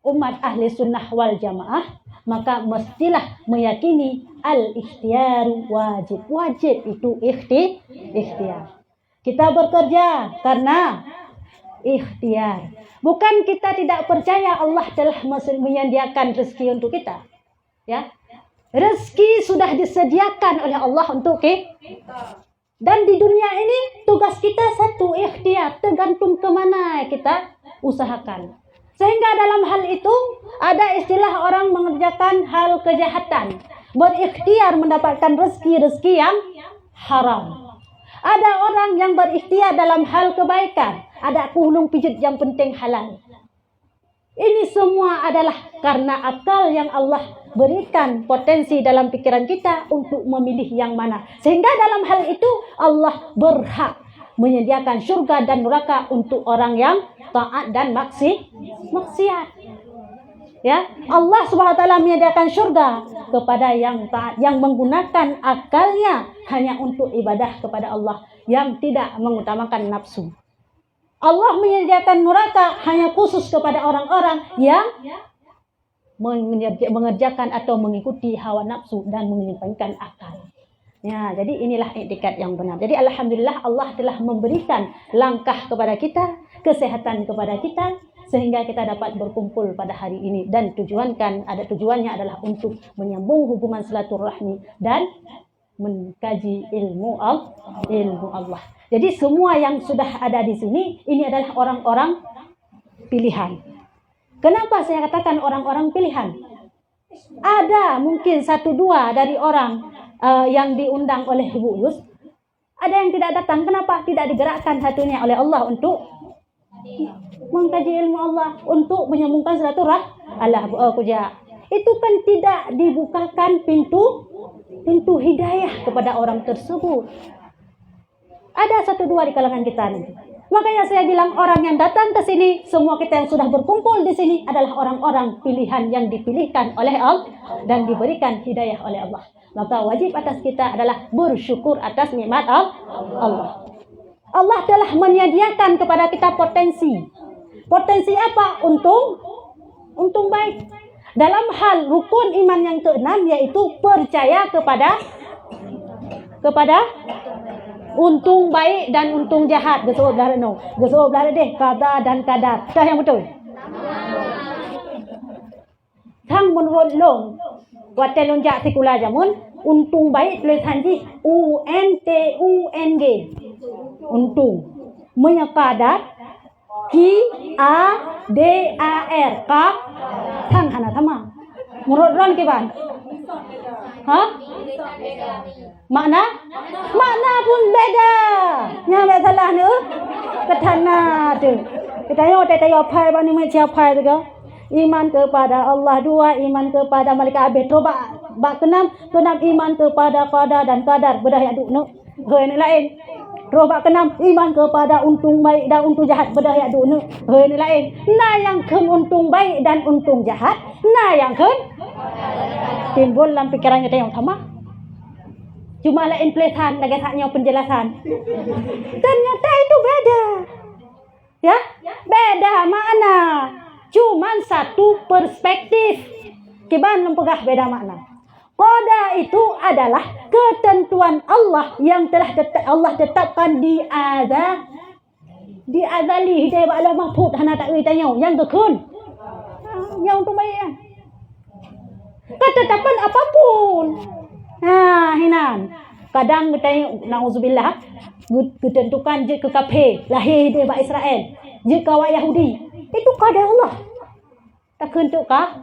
umat ahli sunnah wal jamaah, maka mestilah meyakini al-ikhtiyar wajib. Wajib itu ikhtiar. Kita bekerja karena ikhtiar. Bukan kita tidak percaya Allah telah menyediakan rezeki untuk kita. Ya. Rezeki sudah disediakan oleh Allah untuk kita. Dan di dunia ini tugas kita satu, ikhtiar, tergantung kemana kita usahakan. Sehingga dalam hal itu ada istilah orang mengerjakan hal kejahatan, berikhtiar mendapatkan rezeki yang haram. Ada orang yang berikhtiar dalam hal kebaikan, ada hulung pijit yang penting halal. Ini semua adalah karena akal yang Allah berikan potensi dalam pikiran kita untuk memilih yang mana. Sehingga dalam hal itu Allah berhak menyediakan surga dan neraka untuk orang yang taat dan maksiat. Ya, Allah Subhanahu wa taala menyediakan surga kepada yang taat, yang menggunakan akalnya hanya untuk ibadah kepada Allah, yang tidak mengutamakan nafsu. Allah menyediakan neraka hanya khusus kepada orang-orang yang mengerjakan atau mengikuti hawa nafsu dan mengedepankan akal. Ya, jadi inilah etikat yang benar. Jadi alhamdulillah Allah telah memberikan langkah kepada kita, kesehatan kepada kita, sehingga kita dapat berkumpul pada hari ini, dan tujuannya adalah untuk menyambung hubungan silaturahmi dan mengkaji ilmu Allah. Jadi semua yang sudah ada di sini ini adalah orang-orang pilihan. Kenapa saya katakan orang-orang pilihan? Ada mungkin 1-2 dari orang yang diundang oleh Ibu Yus, ada yang tidak datang. Kenapa? Tidak digerakkan hatinya oleh Allah untuk mengkaji ilmu Allah, untuk menyambungkan silaturahmi. Itu kan tidak dibukakan pintu hidayah kepada orang tersebut. Ada 1-2 di kalangan kita nanti. Makanya saya bilang orang yang datang ke sini, semua kita yang sudah berkumpul di sini adalah orang-orang pilihan yang dipilihkan oleh Allah dan diberikan hidayah oleh Allah. Maka wajib atas kita adalah bersyukur atas nikmat Allah. Allah telah menyediakan kepada kita potensi. Potensi apa? Untung baik. Dalam hal rukun iman yang ke-6, yaitu percaya kepada untung baik dan untung jahat. Gesok belah deh, qada dan qadar. Dah yang betul. Thang menurut long, watel lonjak sekula jamun, untung baik tulisan ji UNTUNG. Untung. Menyakadar QADAR. Kak thang hana sama. Menurut ron ke ban? Hah? Makna pun beda. Yang tak salah ni ketana tu. Kita tengok pai bani macam pai tu ke. Iman kepada Allah 2, iman kepada malaikat abid. Bak kenam iman kepada qada dan qadar. Bedah yak duk no. Hei ni lain. Roh bak kenam iman kepada untung baik dan untung jahat. Bedah yak duk no. Hei ni lain. Nah yang ken untung baik dan untung jahat. Nah yang ken timbul dalam pikirannya yang sama. Cuma lain pelihan lagi saknya penjelasan. Ternyata itu beda. Ya? Beda makna. Cuman satu perspektif. Kiban lempegah beda makna. Qada itu adalah ketentuan Allah yang telah Allah tetapkan di azali hidayah ba'ala mahfud hana tak tanya yang kekun. Yang untuk baik. Ketetapan apapun. Hinan. Kadang kita na'udzubillah ketentukan je ke kafir, lahir dia ba Israel, je ke awak Yahudi. Itu qadar Allah. Tak kentuk kah?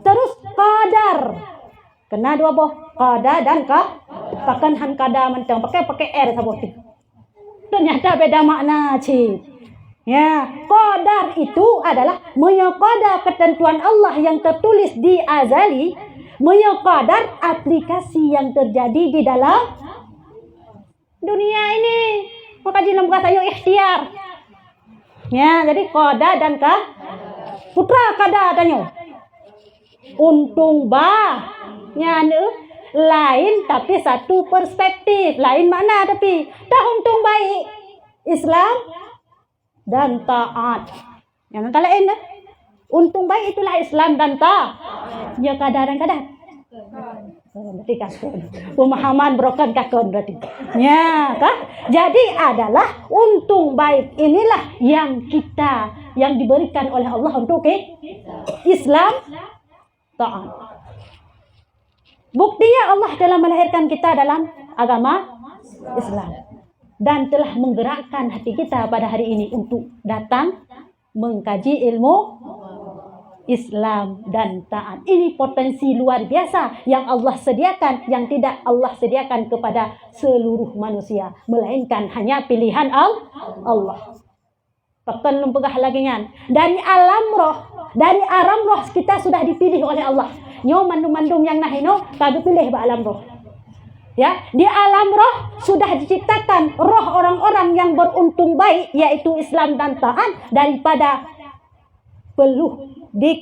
Terus qadar. Kena dua boh, qada dan ka. Pakan han qada mentang pakai R sabot. Ternyata beda makna, cik. Ya, qadar itu adalah menyaqada ketentuan Allah yang tertulis di azali. Menyaqadar aplikasi yang terjadi di dalam dunia ini. Maka dalam kata yo ikhtiar. Ya, jadi qada dan ka putra qada tanya. Untung nya lain tapi satu perspektif, lain makna tapi dah untung baik Islam dan taat. Yang lain dah. Untung baik itulah Islam dan ya kadang-kadang. Berarti kakon. Pemahaman broken kakon berarti. Ya, kah? Jadi adalah untung baik inilah yang diberikan oleh Allah untuk Islam taat. Buktinya Allah telah melahirkan kita dalam agama Islam dan telah menggerakkan hati kita pada hari ini untuk datang mengkaji ilmu Islam dan taat. Ini potensi luar biasa yang Allah sediakan, yang tidak Allah sediakan kepada seluruh manusia, melainkan hanya pilihan Allah. Pekan lumpegah lagi kan. Dari alam roh kita sudah dipilih oleh Allah. Nyo mandum-mandum yang nahino kagak pilih ba alam roh. Ya, di alam roh sudah diciptakan roh orang-orang yang beruntung baik, yaitu Islam dan taat, daripada peluh di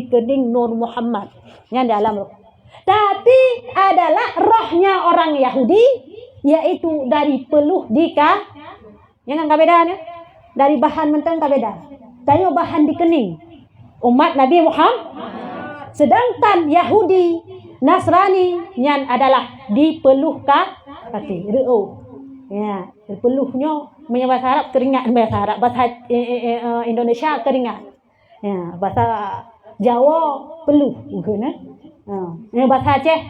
kening Nur Muhammad yang di alam roh. Tapi adalah rohnya orang Yahudi, yaitu dari peluh yang kabedanya dari bahan mentang kabeda. Tayo bahan di kening umat Nabi Muhammad. Sedangkan Yahudi Nasrani yang adalah di peluh kaki reo. Ya, peluhnya bahasa Arab keringat, bahasa Indonesia keringat. Ya, bahasa Jawa peluh bukan. Bahasa Aceh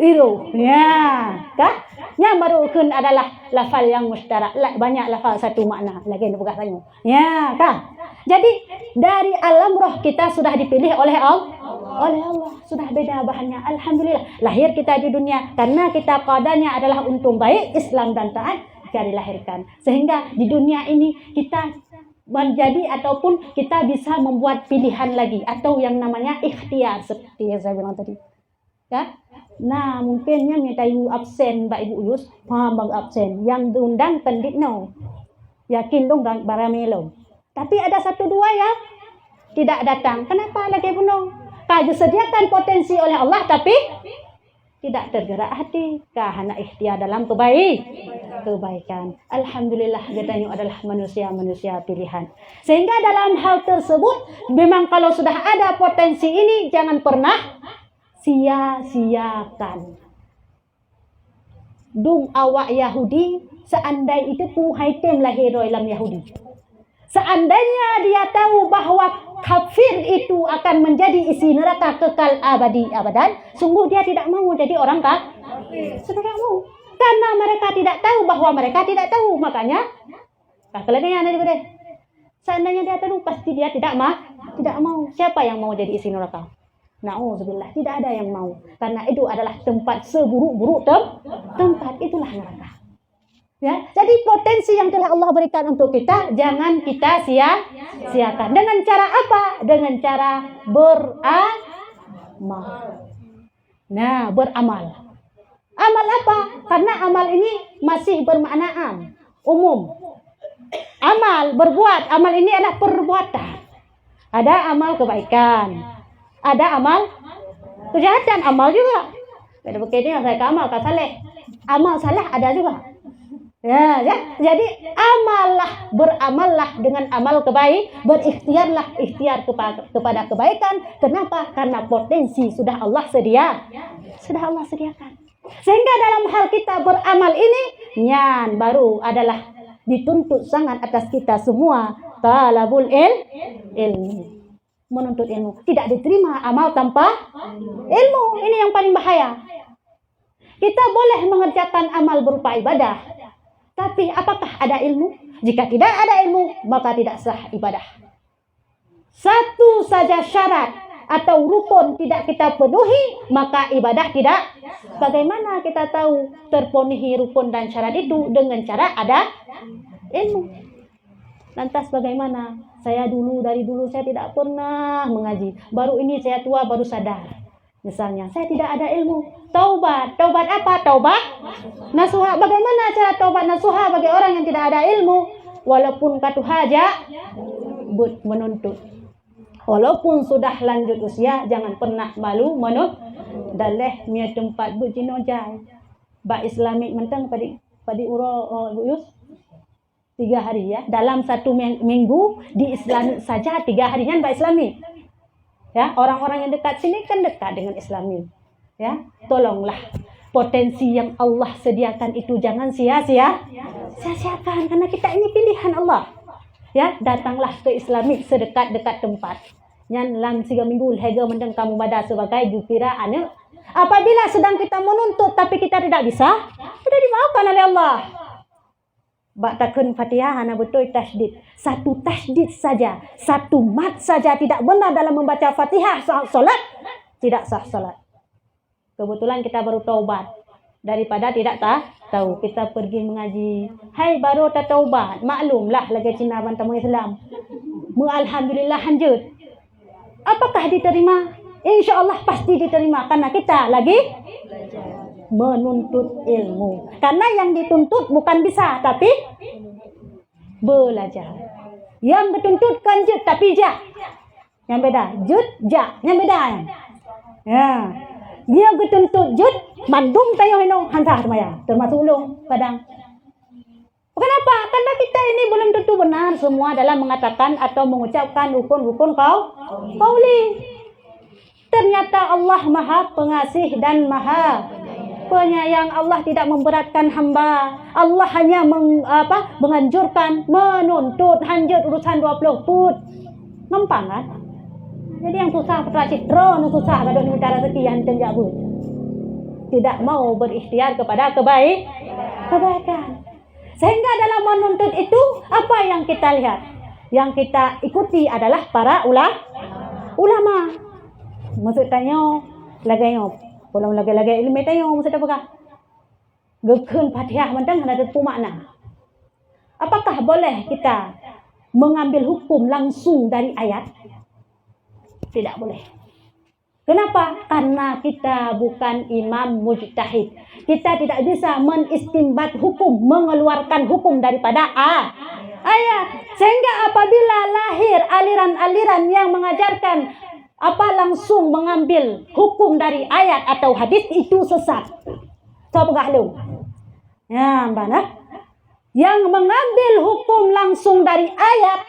iru. Ya, kah? Yang baru adalah lafal yang mustarak. Banyak lafal satu makna lagi bukan tanya. Ya, kah? Jadi dari alam roh kita sudah dipilih oleh Allah. Sudah beda bahannya. Alhamdulillah. Lahir kita di dunia karena kita qadarnya adalah untung baik, Islam dan taat, kita dilahirkan. Sehingga di dunia ini kita menjadi ataupun kita bisa membuat pilihan lagi atau yang namanya ikhtiar seperti yang saya bilang tadi. Ya? Nah, mungkinnya tayu absen Mbak Ibu Yus, paham bang absen yang diundang pendik no. Yakin dong baramelo. Tapi ada satu dua yang tidak datang. Kenapa lagi bunuh? Kaju sediakan potensi oleh Allah tapi tidak tergerak hati. Karena ikhtiar dalam kebaikan. Alhamdulillah katanya adalah manusia pilihan. Sehingga dalam hal tersebut memang kalau sudah ada potensi ini jangan pernah sia-siakan. Dung awak Yahudi seandainya itu puhaitem lahir dalam Yahudi. Seandainya dia tahu bahwa kafir itu akan menjadi isi neraka kekal abadan, sungguh dia tidak mau jadi orang kafir. Tidak mau. Karena mereka tidak tahu bahwa mereka tidak tahu. Makanya, kakaknya juga deh. Seandainya dia tahu, pasti dia tidak mau. Siapa yang mau jadi isi neraka? Na'udzubillah, tidak ada yang mau. Karena itu adalah tempat seburuk-buruk tempat, itulah neraka. Ya, jadi potensi yang telah Allah berikan untuk kita jangan kita sia-siakan. Dengan cara apa? Dengan cara beramal. Nah, beramal. Amal apa? Karena amal ini masih bermakna umum. Amal berbuat, amal ini adalah perbuatan. Ada amal kebaikan, ada amal kejahatan, amal juga. Beda begini saya amal saleh. Amal salah ada juga. Ya, jadi beramallah dengan amal ikhtiar kepada kebaikan. Kenapa? Karena potensi sudah Allah sediakan. Sehingga dalam hal kita beramal ini, baru adalah dituntut sangat atas kita semua talabul ilmi. Menuntut ilmu. Tidak diterima amal tanpa ilmu. Ini yang paling bahaya. Kita boleh mengerjakan amal berupa ibadah. Tapi apakah ada ilmu? Jika tidak ada ilmu, maka tidak sah ibadah. Satu saja syarat atau rukun tidak kita penuhi, maka ibadah tidak. Bagaimana kita tahu terpenuhi rukun dan syarat itu? Dengan cara ada ilmu. Lantas bagaimana? Dari dulu saya tidak pernah mengaji. Baru ini saya tua baru sadar. Misalnya, saya tidak ada ilmu. Taubat apa? Taubat nasuha. Bagaimana cara taubat nasuha bagi orang yang tidak ada ilmu? Walaupun katu haja menuntut. Walaupun sudah lanjut usia, jangan pernah malu menuntut. Daleh mia tempat bujino jai. Ba Islamik mentang padi uro Yus. 3 hari ya. Dalam satu minggu di Islami saja 3 harinya Mbak Islami. Ya, orang-orang yang dekat sini kan dekat dengan Islami. Ya, tolonglah potensi yang Allah sediakan itu jangan sia-siakan karena kita ini pilihan Allah. Ya, datanglah ke Islami sedekat-dekat tempat. Yang dalam 3 minggu hega mendeng kamu bada sebagai jupira ane. Apabila sedang kita menuntut tapi kita tidak bisa, sudah dimaafkan oleh Allah. Baktakun Fatihah hana betul tasydid. Satu tasydid saja, satu mat saja tidak benar dalam membaca Fatihah salat, tidak sah salat. Kebetulan kita baru taubat. Daripada tidak tahu, kita pergi mengaji. Hai baru taubat, maklumlah lagi Cina bantamu Islam. Alhamdulillah lanjut. Apakah diterima? InsyaAllah pasti diterima karena kita lagi menuntut ilmu. Karena yang dituntut bukan bisa tapi belajar. Yang dituntut kan jud tapi ja. Yang beda, jud ja, yang beda. Ya. Dia dituntut jud mandum tayo hino hansa semaya termasuk ulung padang. Kenapa? Karena kita ini belum tentu benar semua dalam mengatakan atau mengucapkan rukun-rukun qauli. Ternyata Allah Maha Pengasih dan Maha Penyayang. Allah tidak memberatkan hamba. Allah hanya menganjurkan, menuntut hanjut urusan 20 put. Gampang kan? Jadi yang susah putra citro, yang susah kadang minta rezeki yang tenjabut. Tidak mau berikhtiar kepada kebaikan. Sehingga dalam menuntut itu apa yang kita lihat? Yang kita ikuti adalah para ulama. Maksud tanya lagayo, belum lagi ilmu tanya maksud apa? Gekun Fatihah mentang ada tu makna. Apakah boleh kita mengambil hukum langsung dari ayat? Tidak boleh. Kenapa? Karena kita bukan imam mujtahid. Kita tidak bisa menistimbat hukum, mengeluarkan hukum daripada ayat. Sehingga apabila lahir aliran-aliran yang mengajarkan langsung mengambil hukum dari ayat atau hadis itu sesat. Coba lu. Ya, mana? Yang mengambil hukum langsung dari ayat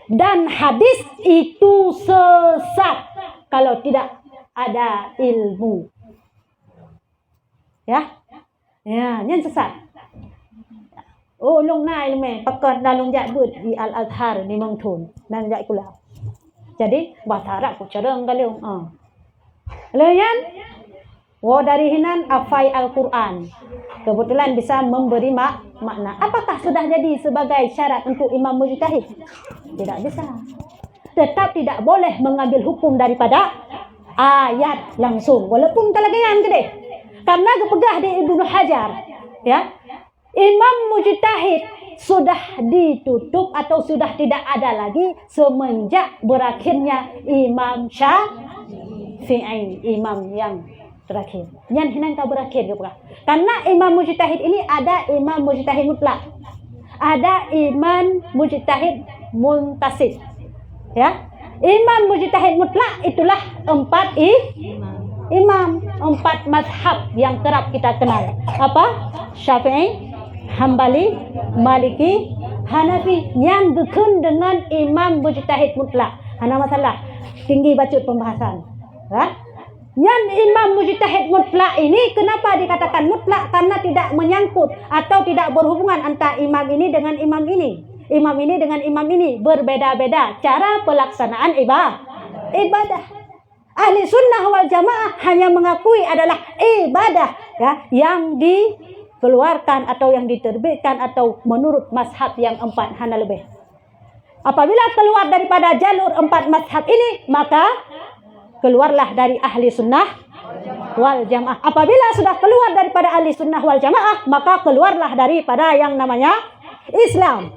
dan hadis itu sesat kalau tidak ada ilmu. Ya, yang sesat. Long nai ilmu pakar dalung jabut di Al-Azhar di Mengtun dan jak kula. Jadi bahasa Arab ku cereng kaliung. Layan dari hinan afai Al-Quran. Kebetulan bisa memberi makna. Apakah sudah jadi sebagai syarat untuk imam mujtahid? Tidak bisa. Tetap tidak boleh mengambil hukum daripada ayat langsung. Walaupun talagangan gede. Karena kepegah di Ibnu Hajar. Ya. Imam mujtahid sudah ditutup atau sudah tidak ada lagi semenjak berakhirnya Imam Syafi'i. Imam yang terakhir. Yang hinan kau berakhir ke bukan? Karena imam mujtahid ini ada imam mujtahid mutlak. Ada imam mujtahid muntasid. Ya. Imam mujtahid mutlak itulah 4 imam, 4 mazhab yang kerap kita kenal. Apa? Syafi'i, Hambali, Maliki, Hanafi yang gekun dengan imam mujtahid mutlak. Hana masalah tinggi bacut pembahasan. Ha? Yang imam mujtahid mutlak ini kenapa dikatakan mutlak? Karena tidak menyangkut atau tidak berhubungan antara imam ini dengan imam ini. Imam ini dengan imam ini berbeda-beda cara pelaksanaan ibadah. Ahli sunnah wal jamaah hanya mengakui adalah ibadah ya, yang dikeluarkan atau yang diterbitkan atau menurut mazhab yang 4 hana lebih. Apabila keluar daripada jalur 4 mazhab ini, maka keluarlah dari ahli sunnah wal jamaah. Apabila sudah keluar daripada ahli sunnah wal jamaah, maka keluarlah daripada yang namanya Islam.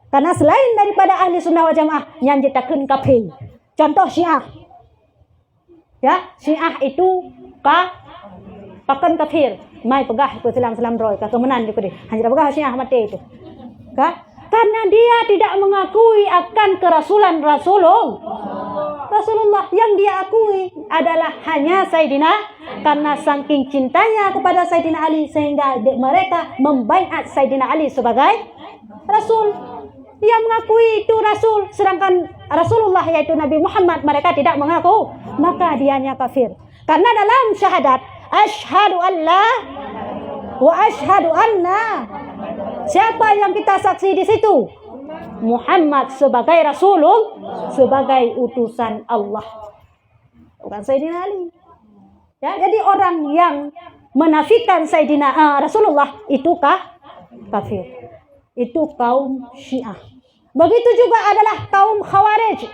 Karena selain daripada ahli sunnah wal jamaah yang ditakan kafir. Contoh Syiah. Ya, Syiah itu pakan kafir. Mai pegah ke selam roy ka kemenan juga deh. Hanya pegah Syiah mati itu. Karena dia tidak mengakui akan kerasulan Rasulullah. Yang dia akui adalah hanya Sayyidina, karena saking cintanya kepada Sayyidina Ali sehingga mereka membaiat Sayyidina Ali sebagai Rasul. Dia mengakui itu Rasul, sedangkan Rasulullah yaitu Nabi Muhammad mereka tidak mengaku, maka dianya kafir. Karena dalam syahadat asyhadu an la wa asyhadu anna, siapa yang kita saksi di situ? Muhammad sebagai Rasulullah, sebagai utusan Allah, bukan Sayyidina Ali. Ya, jadi orang yang menafikan Sayyidina Rasulullah itu kafir. Itu kaum Syiah. Begitu juga adalah kaum Khawarij,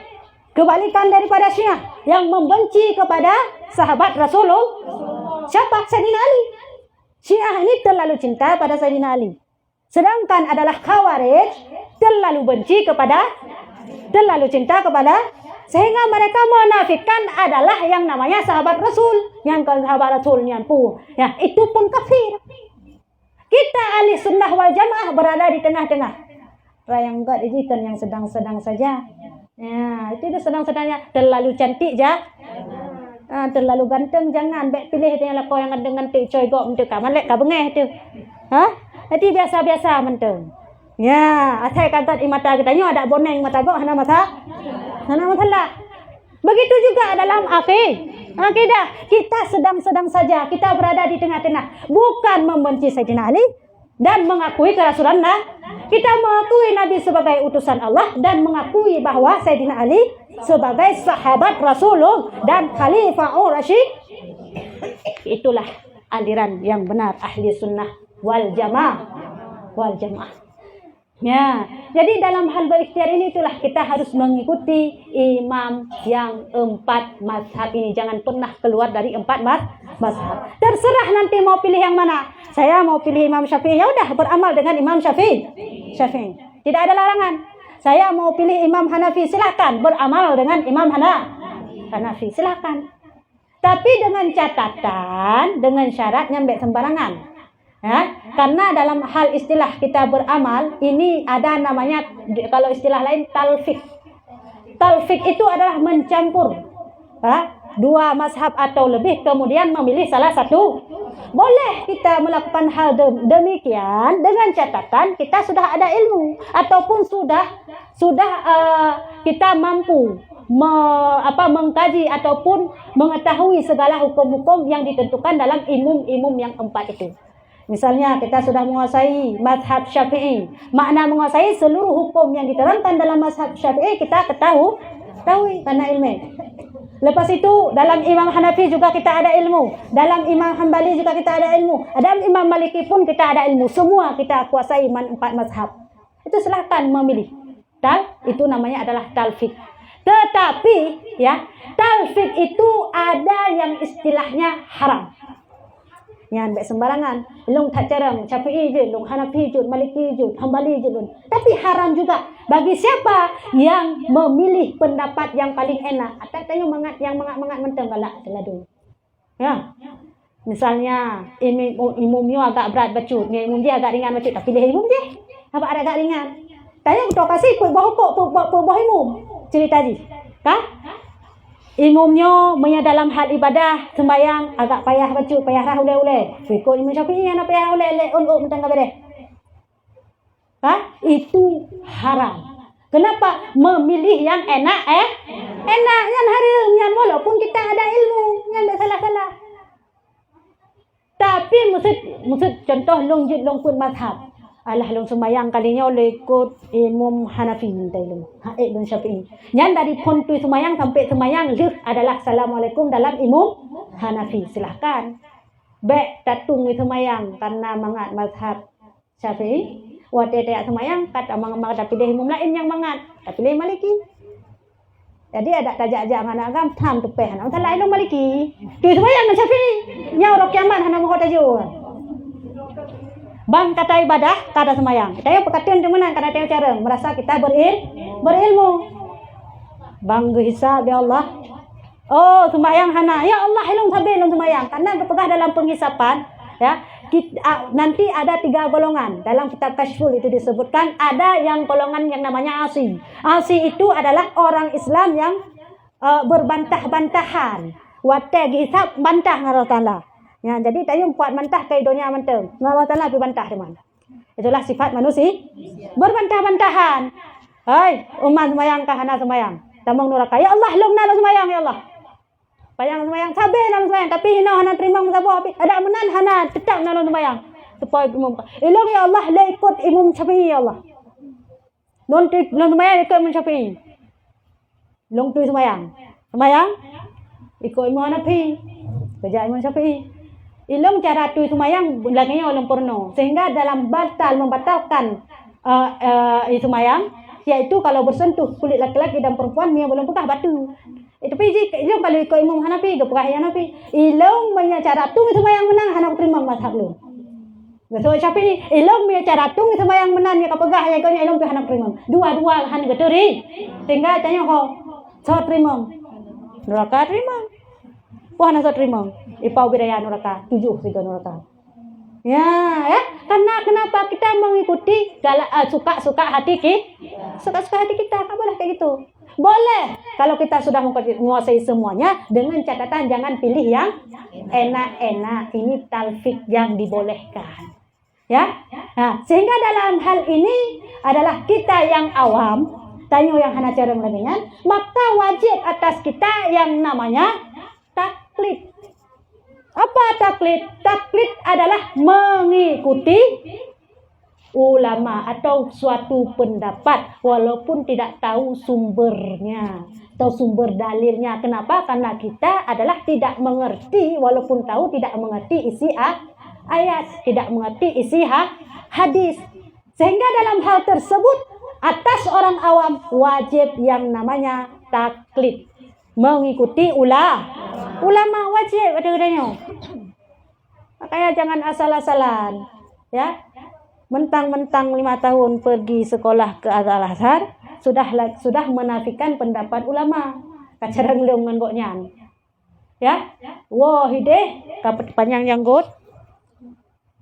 kebalikan daripada Syiah yang membenci kepada sahabat Rasulullah. Siapa? Sayyidina Ali. Syiah ini terlalu cinta pada Sayyidina Ali. Sedangkan adalah Khawarij terlalu cinta kepada, sehingga mereka menafikan adalah yang namanya sahabat Rasul. Yang sahabat Rasul yang pun, ya, itu pun kafir. Kita ahli sunnah wal jamaah berada di tengah-tengah. Yang enggak dijikan yang sedang-sedang saja. Ya, itu sedang-sedangnya. Terlalu cantik je. Terlalu ganteng jangan. Baik pilih dia lah kau yang ganteng coy gok mentuk malek ka bengeh tu. Jadi biasa-biasa menteng. Ya, asal kata mata kita nyo ada boneng mata gok hana masalah. Begitu juga dalam akidah. Kita sedang-sedang saja. Kita berada di tengah-tengah. Bukan membenci Sayyidina Ali dan mengakui kerasulan. Kita mengakui Nabi sebagai utusan Allah dan mengakui bahwa Sayyidina Ali sebagai sahabat Rasulullah dan Khalifahur Rasyid. Itulah aliran yang benar ahli sunnah wal jamaah. Ya, jadi dalam hal berikhtiar ini itulah kita harus mengikuti imam yang 4 mazhab ini. Jangan pernah keluar dari 4 mazhab. Terserah nanti mau pilih yang mana. Saya mau pilih Imam Syafi'i, ya udah beramal dengan Imam Syafi'i. Tidak ada larangan. Saya mau pilih Imam Hanafi, silakan beramal dengan Imam Hanafi, silakan. Tapi dengan catatan, dengan syarat nyampe sembarangan. Ya, karena dalam hal istilah kita beramal ini ada namanya, kalau istilah lain talfik. Talfik itu adalah mencampur dua mazhab atau lebih kemudian memilih salah satu. Boleh kita melakukan hal demikian dengan catatan kita sudah ada ilmu ataupun sudah kita mampu mengkaji ataupun mengetahui segala hukum-hukum yang ditentukan dalam imum yang 4 itu. Misalnya kita sudah menguasai mazhab Syafi'i, makna menguasai seluruh hukum yang diterangkan dalam mazhab Syafi'i kita ketahui karena ilmu. Lepas itu dalam Imam Hanafi juga kita ada ilmu, dalam Imam Hambali juga kita ada ilmu, dalam Imam Maliki pun kita ada ilmu. Semua kita kuasai 4 mazhab. Itu silahkan memilih. Itu namanya adalah talfik. Tetapi ya, talfik itu ada yang istilahnya haram. Yang baik sembarangan, long tak jarang, Syafi'i je, long Hanafi je, Maliki je, Hambali je. Tapi haram juga bagi siapa yang memilih pendapat yang paling enak. Atau tanya yang mangat menteng galak teladu. Ya. Misalnya imumnya agak berat bacut, imum dia agak ringan bacut, tapi pilih imum dia. Apa ada agak ringan? Tanya betul kasih pun imum. Cerita je. Imumnya dalam hal ibadah sembahyang agak payah baca, payah rah ule-ule. Ikut Imam Syafi'i yang payah ule-ule mentang kabeh. Itu haram. Kenapa? Memilih yang enak enak yang haram, yang walaupun kita ada ilmu, yang tak salah-salah. Tapi maksud contoh long pun mazhab. Alah long sembahyang kalinya oleh ikut Imam Hanafi minta ilmu. Long Syafi'i. Yang dari pon tu sembahyang sampai sembahyang adalah Assalamualaikum dalam Imam Hanafi. Silahkan. Baik tatung sembahyang karena mangat mazhab Syafi'i. Wate tak sembahyang kata mangat pilih imam lain yang mangat. Tak pilih Maliki. Jadi ada tajak-tajak anak agam tam tupeh anak lain long Maliki. Tu sembahyang Syafi'i. Nya orang kiamat hana mau tajuk. Bang kata ibadah, kata semayang. Kita yang perkataan teman kata tengok cara merasa kita berilmu. Bang hisab ya Allah. Oh, sembayang hana. Ya Allah, hilung sabil sembayang. Karena kepegah dalam penghisapan, ya. Nanti ada 3 golongan. Dalam kitab Kasyful itu disebutkan ada yang golongan yang namanya asi. Asi itu adalah orang Islam yang berbantah-bantahan. Wate hisab bantah dengan Allah Taala. Ya, jadi tayung kuat mentah ke dunia menteng. Allah Taala pi bantah di mana. Itulah sifat manusia. Berbantah-bantahan. Hai, umat semayang kah hana semayang? Tamang neraka. Ya Allah, long na semayang ya Allah. Payang semayang sabe na semayang tapi hina hana terima sabo api. Ada menan hana tetap na semayang. Supaya imam. Ilong ya Allah la ikut Imam Syafi'i ya Allah. Non semayang ikut Imam Syafi'i. Long tu semayang. Semayang ikut Imam Hanafi. Kerja Imam Syafi'i. Ilong cara tu semayang belakangnya orang porno. Sehingga dalam membatalkan semayang, yaitu kalau bersentuh kulit laki-laki dan perempuan yang belum pekah batu. Itu piji ilong kalau ikut Imam Hanafi, ke pekah Hanafi. Ilong punya cara tu semayang menang hana terima mazhab lu. Betul Syafi'i, ilong punya cara tu semayang menang ya kapegah ya kau ilong tu hana terima. Dua-dua han geteri. Sehingga tanya ho, so terima. Neraka terima. Puan so terima. Ipau bidaya neraka, 7 tiga neraka. Ya, karena kenapa kita mengikuti suka-suka hati kita? Suka-suka hati kita, tak boleh kayak gitu. Boleh kalau kita sudah menguasai semuanya, dengan catatan jangan pilih yang enak-enak. Ini talfik yang dibolehkan. Ya, nah, sehingga dalam hal ini adalah kita yang awam, tanya yang hana cara melainkan, maka wajib atas kita yang namanya taklid. Apa taklid? Taklid adalah mengikuti ulama atau suatu pendapat walaupun tidak tahu sumbernya atau sumber dalilnya. Kenapa? Karena kita adalah tidak mengerti, walaupun tahu tidak mengerti isi ayat, tidak mengerti isi hadis. Sehingga dalam hal tersebut atas orang awam wajib yang namanya taklid, mengikuti ulama wajib ada-adanya. Makanya jangan asal-asalan, ya. Mentang-mentang 5 tahun pergi sekolah ke Al-Azhar sudah menafikan pendapat ulama. Kacarang leung ngan goknyan. Ya. Wah, hideh kapet panjang janggut.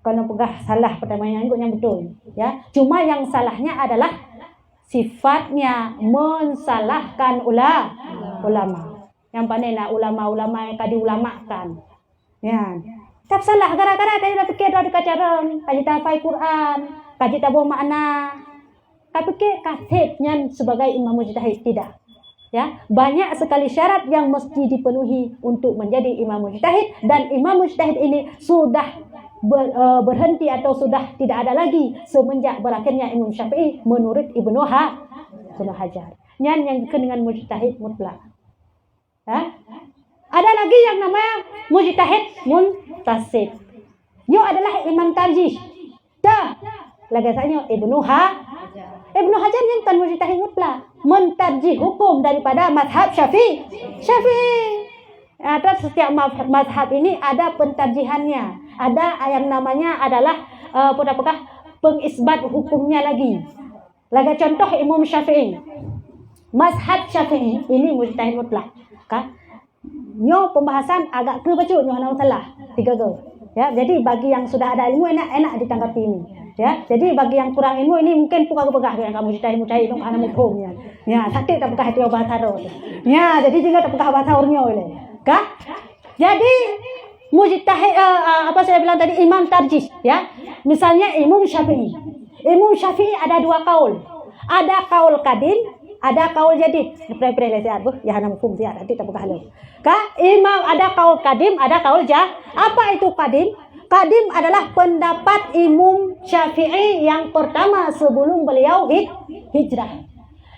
Kalau pegah salah pertamanya yang betul, ya. Cuma yang salahnya adalah sifatnya mensalahkan ulama. Yang panenlah ulama-ulama yang tadi ulamakan. Ya. Tak salah gara-gara tadi dah fikir dah dikacarang, kaji tafai Quran, kaji tabuh makna. Tapi kasihnya sebagai imam mujtahid tidak. Ya, banyak sekali syarat yang mesti dipenuhi untuk menjadi imam mujtahid, dan imam mujtahid ini sudah berhenti atau sudah tidak ada lagi semenjak berakhirnya Imam Syafi'i menurut Ibnu Hajar. Yang dengan mujtahid mutlak. Ya? Ada lagi yang namanya mujtahid muntasib. Yo adalah imam tarjih. Dah. Lagasanya Ibnu Hajar yang kan mujtahid mutlak, mentarjih hukum daripada mazhab Syafi'i. Terus setiap mazhab ini ada pentarjihannya. Ada yang namanya adalah pengisbat hukumnya lagi. Laga contoh Imam Syafi'i. Mazhab Syafi'i ini mujtahid mutlak. Nyo pembahasan agak kebacut nyo hana salah 3 go. Ya, jadi bagi yang sudah ada ilmu enak ditanggapi ini. Ya, jadi bagi yang kurang ilmu ini mungkin pegah yang kamu mujtahid dong hana hukumnya. Ya, sakit tak pegah dia bahasa ro. Ya, jadi juga tak pegah bahasa ornyo ini. Kah? Jadi mujtahid apa saya bilang tadi imam tarjih, ya. Misalnya Imam Syafi'i. Imam Syafi'i ada 2 kaul. Ada kaul kadim, ada kaul jadid. Pre-pre siat bu, ya hana hukum siat nanti tak pegah lo. Imam ada kaul kadim, ada kaul Apa itu kadim? Kadim adalah pendapat Imam Syafi'i yang pertama sebelum beliau hijrah.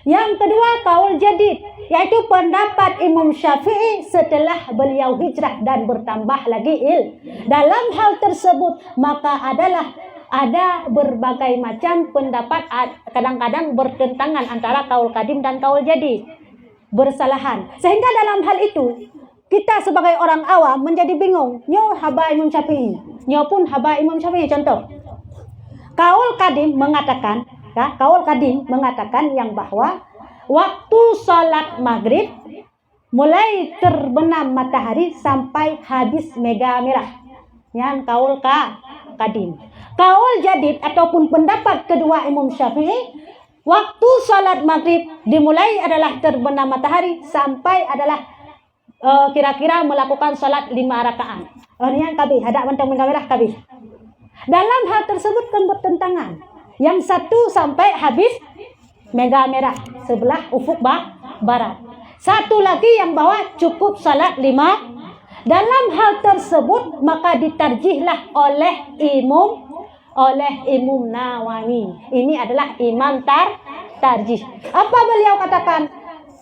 Yang kedua kaul jadid, yaitu pendapat Imam Syafi'i setelah beliau hijrah dan bertambah lagi Dalam hal tersebut maka ada berbagai macam pendapat, kadang-kadang bertentangan antara kaul kadim dan kaul jadid. Bersalahan. Sehingga dalam hal itu kita sebagai orang awam menjadi bingung. Nyo haba Imam Syafi'i, nyo pun haba Imam Syafi'i. Contoh, kaul kadim mengatakan yang bahwa waktu salat maghrib mulai terbenam matahari sampai habis mega merah. Yang kaul kadim. Kaul jadid ataupun pendapat kedua Imam Syafi'i, waktu salat maghrib dimulai adalah terbenam matahari sampai adalah kira-kira melakukan salat 5 rakaat. Ini yang kabih, ada mentang merah kabih. Dalam hal tersebut kan bertentangan. Yang satu sampai habis mega merah sebelah ufuk barat. Satu lagi yang bawah cukup salat 5. Dalam hal tersebut maka ditarjihlah oleh Imam Nawawi. Ini adalah imam tarjih. Apa beliau katakan?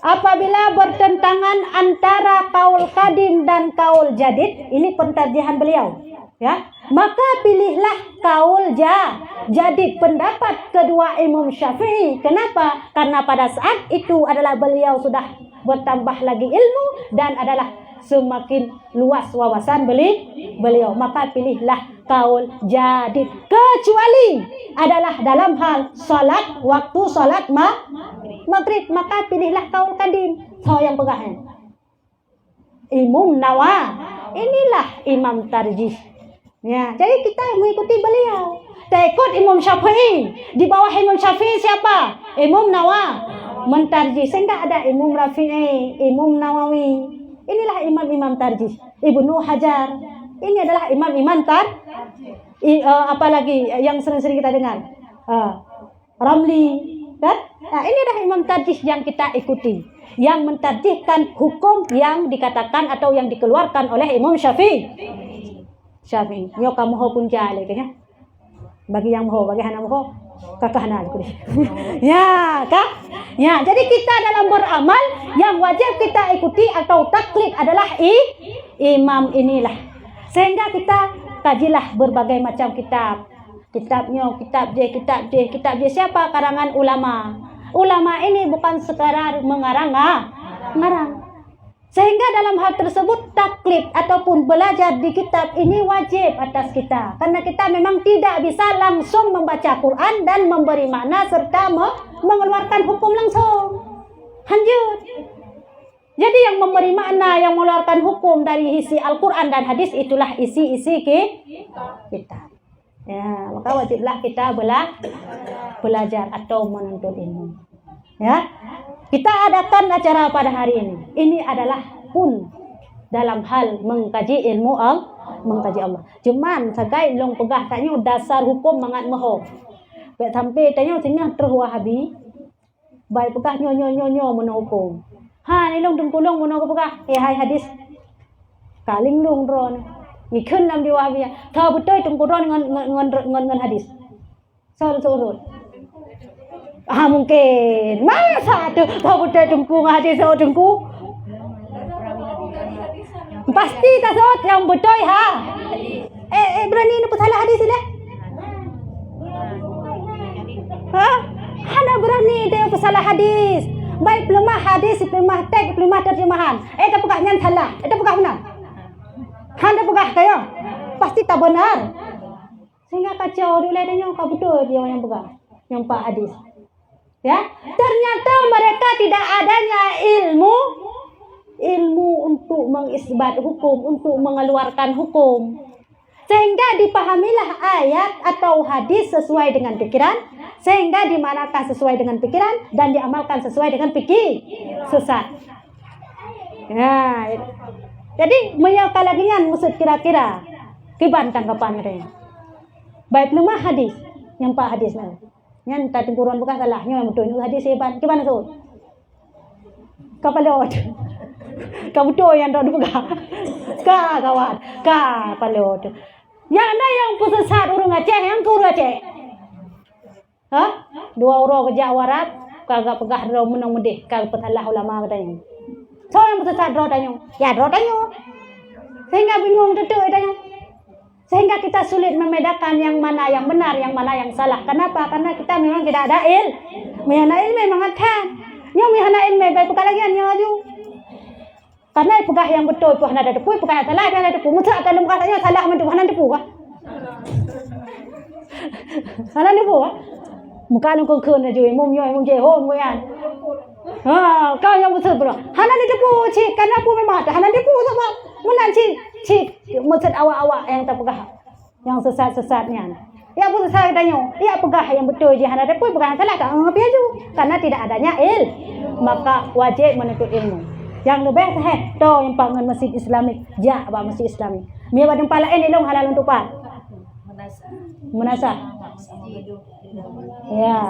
Apabila bertentangan antara kaul kadim dan kaul jadid, ini pentarjihan beliau, ya, maka pilihlah kaul jadid, pendapat kedua Imam Syafi'i. Kenapa? Karena pada saat itu adalah beliau sudah bertambah lagi ilmu dan adalah semakin luas wawasan beliau, maka pilihlah kaul jadid, kecuali adalah dalam hal salat, waktu salat maghrib, maka pilihlah kaul kadim. So yang pegahnya Imam Nawawi, inilah imam tarjih, ya. Jadi kita mengikuti beliau, kita ikut Imam Syafi'i. Di bawah Imam Syafi'i siapa? Imam Nawawi mentarjih, sehingga ada Imam Rafi'i, Imam Nawawi. Inilah imam-imam tarjih. Ibnu Hajar, ini adalah imam-imam apalagi yang sering-sering kita dengar, Ramli, kan? Nah, ini adalah imam tarjih yang kita ikuti, yang mentarjihkan hukum yang dikatakan atau yang dikeluarkan oleh Imam Syafi'i. Yo kamu ho pun jale kayaknya. Bagi yang mau, bagi anak mau, kakak anak ya, kak. Ya, jadi kita dalam beramal yang wajib kita ikuti atau taklid adalah imam inilah. Sehingga kita kajilah berbagai macam kitab. Kitab J. Siapa? Karangan ulama. Ulama ini bukan sekadar mengarang. Sehingga dalam hal tersebut taklid ataupun belajar di kitab ini wajib atas kita. Karena kita memang tidak bisa langsung membaca Quran dan memberi makna serta mengeluarkan hukum langsung. Lanjut. Jadi yang memberi makna, yang mengeluarkan hukum dari isi Al-Quran dan hadis, itulah isi-isi kitab. Ya, maka wajiblah kita belajar atau menuntut ilmu. Ya. Kita adakan acara pada hari ini. Ini adalah pun dalam hal mengkaji ilmu mengkaji Allah. Cuman sagai long pegah tanya dasar hukum mangat maho. Baik sampai tanya tengah terus wahabi. Baik pegah nyo meno hukum. Ha ni long tengkulong meno pegah. Hai hadis. Kaling long ron. Ni khun nam di wahabi. Tha betul tengkulong ngan hadis. Sorot. Mungkin masa tu kau betul tengku hadis so tengku pasti tak so yang betul berani nak salah hadis ni hana berani dia salah hadis baik pelemah hadis pelemah teks pelemah terjemahan tak pegah nyan salah tak pegah benar hana pegah kaya pasti tak benar sehingga kacau dulu tanya kau betul dia yang pegah yang pak hadis. Ya, ternyata mereka tidak adanya ilmu untuk mengisbat hukum, untuk mengeluarkan hukum. Sehingga dipahamilah ayat atau hadis sesuai dengan pikiran, sehingga dimanakan sesuai dengan pikiran dan diamalkan sesuai dengan pikir sesat. Ya, jadi menyakalagian maksud kira-kira kiban tanggapan mereka. Baik lemah hadis, yang pak hadis mana? Yang tadi Quran bukan salahnya yang betul hadis hebat. Gimana tu? Kapalot. Kau betul yang dah buka. Kawan. Kapalot. Yang ada yang pesesat orang Aceh, yang kau Aceh. Dua orang kerja warat, kagak pegah ro menang medih, kagak petalah ulama katanya. So yang pesesat ro tanya. Ya ro tanya. Sehingga bingung tetek tanya. Sehingga kita sulit membedakan yang mana yang benar, yang mana yang salah. Kenapa? Karena kita memang tidak ada ilmu. Mihana ilmu memang ada. Yang mihana ilmu baik pegah lagi yang aju. Karena pegah yang betul, pegah ada depu, pegah yang salah, ada depu. Mesti akan lemah katanya salah mentu, pegah depu kah? Salah depu kah? Muka lu kekun aja, mum jeho, muyan. Kau yang betul bro. Hana depu, cik. Karena pu memang ada. Hana depu sama. Mana cik maksud awak-awak yang tak pegah, yang sesat-sesatnya. Ya apa sesat katanya? Ya pegah yang betul je, hana depu pegah yang salah kan? Ngapain aju? Karena tidak adanya maka wajib menuntut ilmu. Yang lebih sahih to yang pangan masjid Islamik, ja ba masjid Islamik. Mia badang pala ini long halal untuk pak. Menasah. Ya.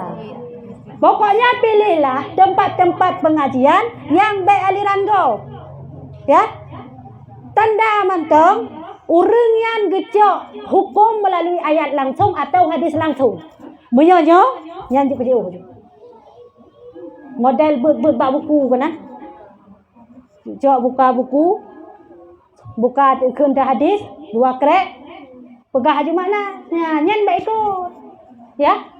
Pokoknya pilihlah tempat-tempat pengajian yang baik aliran kau. Ya. Tanda mantong urang yang gecok hukum melalui ayat langsung atau hadis langsung. Menyonya yang dipejauh. Model buat buku kan? Cok buka buku, buka kena hadis, dua krek, pegah aja mana? Ya, nyen baik ikut. Ya.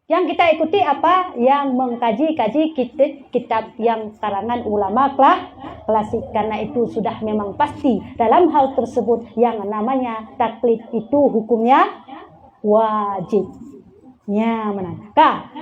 Yang kita ikuti apa? Yang mengkaji-kaji kitab yang karangan ulama klasik. Karena itu sudah memang pasti dalam hal tersebut yang namanya taklid itu hukumnya wajib. Ya, mana? Kak,